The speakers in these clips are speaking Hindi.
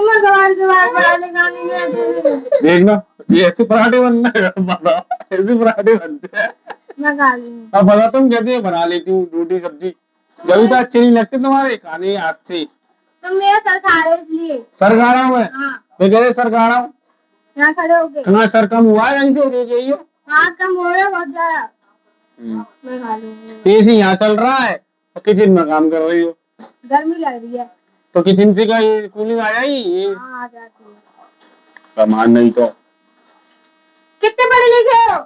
तुम्हें गवार पराठे खाने में देखना ये ऐसे पराठे बनना है, बताओ ऐसे पराठे बनते हैं। मैं खा लूंगी। अब बता तुम कैसे बना लेती हूँ रोटी सब्जी, जब तो अच्छे नहीं लगते तुम्हारे खाने हाथ से। तुम मेरा सर खा रहे हो इसलिए। सर खा रहा हूँ मैं? हाँ। मैं कैसे सर खा रहा हूँ? यहाँ खड़े हो गए। तुम्हारा सर कम हुआ है यहीं से दे गई हो? हाँ कम हो रहा है बहुत ज्यादा। मैं खा लूंगी। एसी यहाँ चल रहा है और किचन में काम कर रही हो। गर्मी लग रही है तो किचन से का ये कूलिंग आ जाएगी? हाँ आ जाती है। कमान नहीं तो। कितने पढ़े लिखे हो?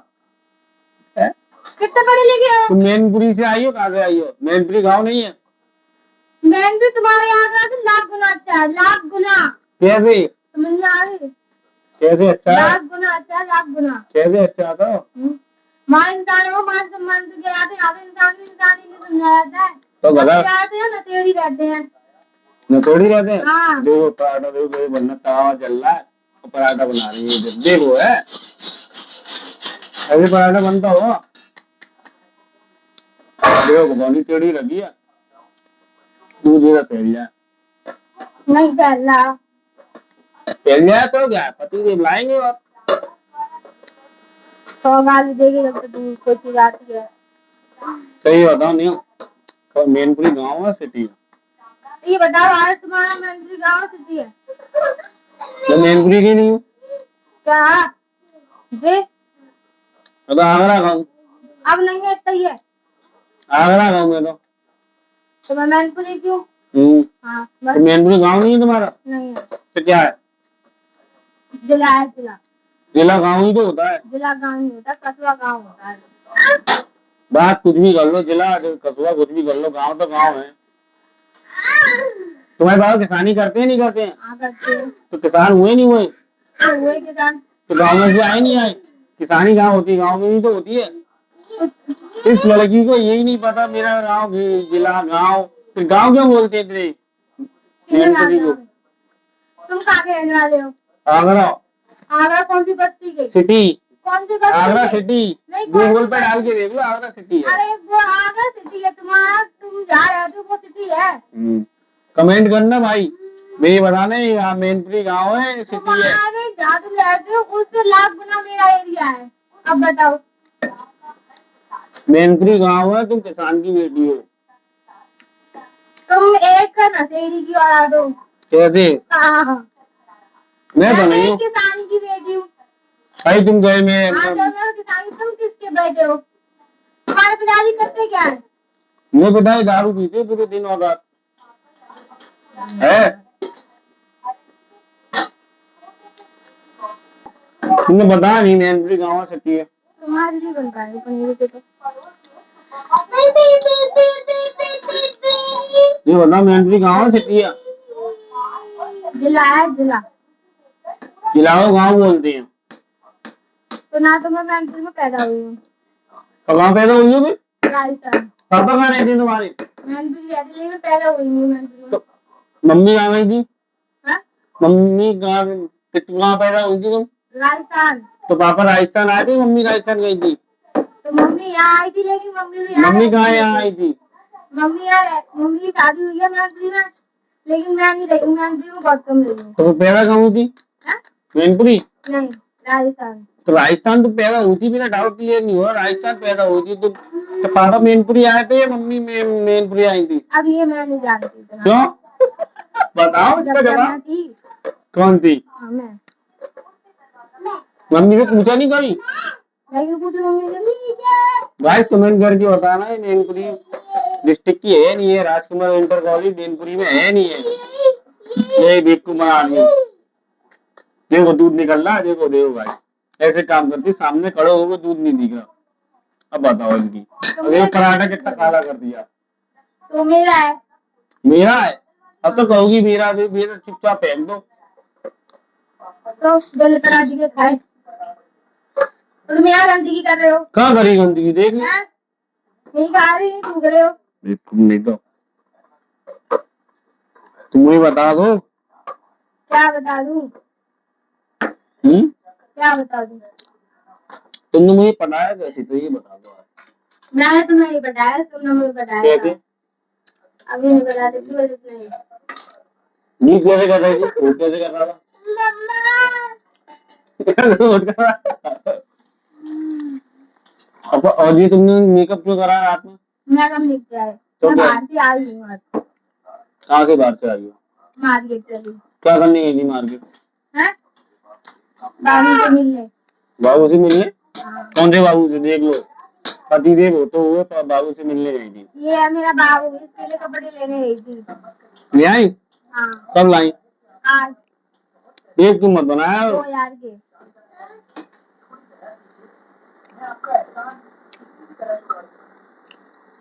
कितने पढ़े लिखे हो? तुम मैनपुरी से आई हो? कहाँ से आई हो? मैनपुरी गाँव नहीं है? मैनपुरी तुम्हारे यहाँ का तो लाख गुना अच्छा है, लाख गुना। कैसे? समझ में आ रही? कैसे अच्छा है? लाख गुना अच्छा है, लाख गुना। कैसे अच्छा था? माँ इंसान हो, मान सम्मान तो क्या आते हैं, अब इंसान भी इंसान ही नहीं समझा जाता है। तो गधा रहते हैं नशेड़ी रहते हैं। नशेड़ी रहते हैं? हाँ। देखो पराठा देखो बनना तवा चल रहा है और पराठा बना रही है, देखो है ऐसे पराठा बनता हो? देखो भगवानी टेढ़ी लगी है, दूध जरा फैल जाए। नहीं फैल जाए तो क्या पति देव लाएंगे और 100 गाली देगी जब तक दूध कोई चीज आती है। सही बताओ नहीं तो मैनपुरी गाँव है सिटी है? ये बताओ आज तुम्हारा मैनपुरी गाँव सिटी है? मैं मैनपुरी की नहीं हूँ। क्या जी? तो आगरा गाँव। अब नहीं है, इतना ही है। आगरा गाँव में तो मैं मैनपुरी क्यों? हाँ तो मैनपुरी गाँव नहीं है तुम्हारा? नहीं है। तो क्या है? जिला है, जिला। जिला गाँव ही तो होता है। जिला गाँव नहीं होता, कस्बा गाँव होता है। बात कुछ भी कर लो, जिला कस्बा कुछ भी कर लो, गाँव तो गाँव है। तुम्हारे बाबा किसानी करते हैं नहीं करते हैं? हाँ करते हैं। तो किसान हुए नहीं हुए? हुए किसान। तो गाँव में से आए नहीं आए? किसानी कहाँ होती है? गाँव में ही तो होती है। इस लड़की को यही नहीं पता मेरा गाँव जिला गाँव, फिर गाँव क्यों बोलते थे? तुम कहाँ के रहने वाले हो? आगरा। आगरा कौन सी बस्ती के? सिटी। कौन सी बस्ती? आगरा सिटी। गूगल पे डाल के देख लो, आगरा सिटी है। अरे वो आगरा सिटी है तुम्हारा, तुम जहाँ रहते हो वो सिटी है। कमेंट करना भाई, मेरी बताना यहाँ मैनपुरी गाँव है सिटी है? जहाँ तुम रहते हो उससे लाख गुना मेरा एरिया है। अब बताओ। मैनपुरी गाँव है, तुम किसान की बेटी हो। तुम एक नशेड़ी की औलाद हो। कैसे? मैं तो नहीं हूँ, किसान की बेटी हूँ। भाई तुम गए में किसान, तुम किसके बेटे हो? तुम्हारे पिताजी करते क्या है? मेरे पिताजी दारू पीते पूरे दिन और रात है। तुमने बताया नहीं मैनपुरी गाँव सिटी है? तुम्हारे लिए बनता है पनीर के तो। ये बता मैनपुरी गाँव सिटी है? जिला है, जिला। जिला को गाँव बोलते हैं? तो ना तो मैं मैनपुरी में पैदा हुई हूँ। तो कहाँ पैदा हुई हो? राजस्थान। पापा कहाँ रहते हैं तुम्हारे? मैनपुरी रहती है, मैं पैदा हुई हूँ मैनपुरी में। तो मम्मी कहाँ गई थी? हाँ? मम्मी कहाँ पैदा हुई थी तुम? राजस्थान। तो पापा राजस्थान आए थे, मम्मी राजस्थान गई थी? तो मम्मी यहाँ आई थी, लेकिन मम्मी कहाँ यहाँ आई थी? मम्मी की शादी हुई है मैनपुरी में, लेकिन मैं नहीं रही मैनपुरी में, बहुत कम रही हूँ। तो पैदा कहाँ हुई थी? मैनपुरी नहीं, राजस्थान। तो राजस्थान तो पैदा हुई थी, बिना डाउट क्लियर नहीं हुआ, राजस्थान पैदा हुई थी। तो पापा मैनपुरी आए थे या मम्मी मैनपुरी आई थी? अब ये मैं नहीं जानती। क्यों? बताओ इसका जवाब। कौन थी? मैं। मम्मी से पूछा नहीं कभी? गाइस कमेंट करके बताना है मैनपुरी डिस्ट्रिक्ट की है नहीं है, राजकुमार इंटर कॉलेज मैनपुरी में है नहीं है? ये बेवकूफ आदमी, देखो दूध निकल रहा है, देखो देखो भाई ऐसे काम करती, सामने खड़े हो गए दूध नहीं दिख रहा। अब बताओ इनकी, देखो पराठा कितना काला कर दिया। तो मेरा है। मेरा है? अब तो कहोगी मेरा भी, मेरा चुपचाप फेंक दो। तो गलत पराठे के खाए तो तुम यहाँ गंदगी कर रहे हो। कहाँ करी गंदगी? देख ली नहीं खा रही, थूक रहे हो। तुम नहीं तो तुम मुझे बता दो। क्या बता दूं? क्या बता दूं? तुमने मुझे पढ़ाया कैसे, तो ये बता दो। मैंने तुम्हें नहीं बताया, तुमने मुझे बताया। कैसे? अभी नहीं बता सकती, नहीं। ये कैसे कर रही थी? वो कैसे कर रहा था? नोट कर रहा। अब और ये तुमने मेकअप क्यों करा रात में? मेरा काम लिख गया है। तो मैं क्या? बाहर से आई हूँ आज। कहाँ से बाहर से आई हो? मार्केट चली। क्या करने गई थी मार्केट? हैं? बाबू से मिलने। बाबू से मिलने? हाँ। कौन से बाबू से? देख लो, पतिदेव हो तो हुए, पर बाबू से मिलने गई थी। ये है मेरा बाबू, इसके लिए कपड़े लेने गई थी। ले आई? हाँ। कब लाई? आज। एक तुम मत बनाया। 2000 के।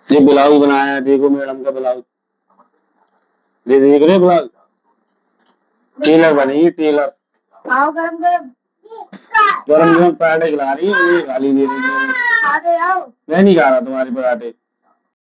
ये ब्लाउज बनाया, देखो मैडम का ब्लाउज, ये देख रहे ब्लाउज, टेलर बनेगी टेलर। आओ गरम गरम। गरम गरम पराठे खिला रही है, ये गाली दे रही है। खा दे आओ। मैं नहीं खा रहा तुम्हारे पराठे।